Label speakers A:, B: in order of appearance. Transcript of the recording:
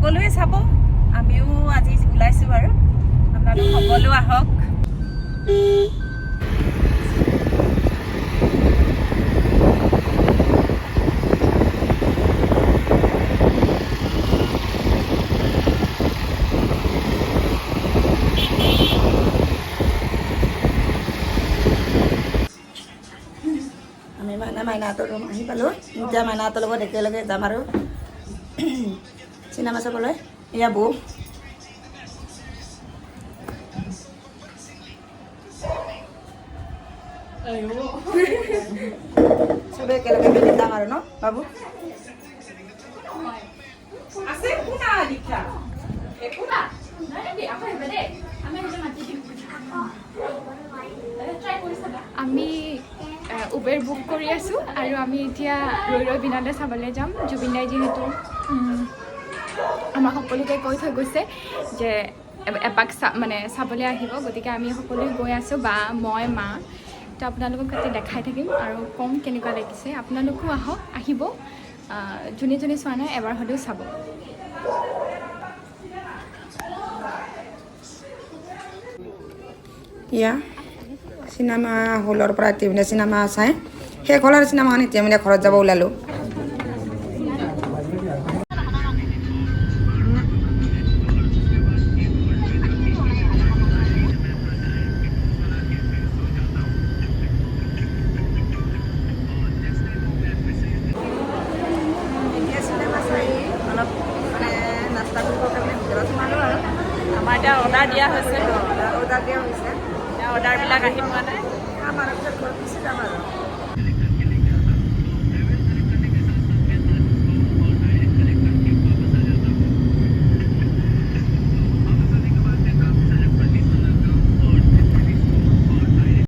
A: সকলোৱে চাব আমিও আজি ওলাইছোঁ বাৰু আপোনালোক সকলো আহক আমি মাইনাহঁতৰ ৰুম আহি পালোঁ এতিয়া মাইনাহঁতৰ লগত একেলগে যাম আৰু চিনেমা চাবলৈ এয়া বৌ চবে একেলগে মিলি যাম আৰু ন বাবু
B: আমি উবেৰ বুক কৰি আছোঁ আৰু আমি এতিয়া ৰৈ বিনালে চাবলৈ যাম জুবিন দাই যিহেতু আমাক সকলোকে কৈ থৈ গৈছে যে এপাক মানে চাবলৈ আহিব গতিকে আমি সকলোৱে গৈ আছোঁ বা মই মা তো আপোনালোকক তাতে দেখাই থাকিম আৰু কম কেনেকুৱা লাগিছে আপোনালোকো আহক আহিব যোনে যোনে চোৱা নাই এবাৰ হ'লেও চাব
A: ইয়া চিনেমা হলৰ পৰা এতিয়া মানে চিনেমা চাই শেষ হ'ল আৰু চিনেমাখন এতিয়া মানে ঘৰত যাব ওলালোঁ আমাৰ এতিয়া অৰ্ডাৰ দিয়া হৈছে অৰ্ডাৰবিলাক আহি পোৱা নাই আমাৰ ঘৰত গুচি যাম আৰু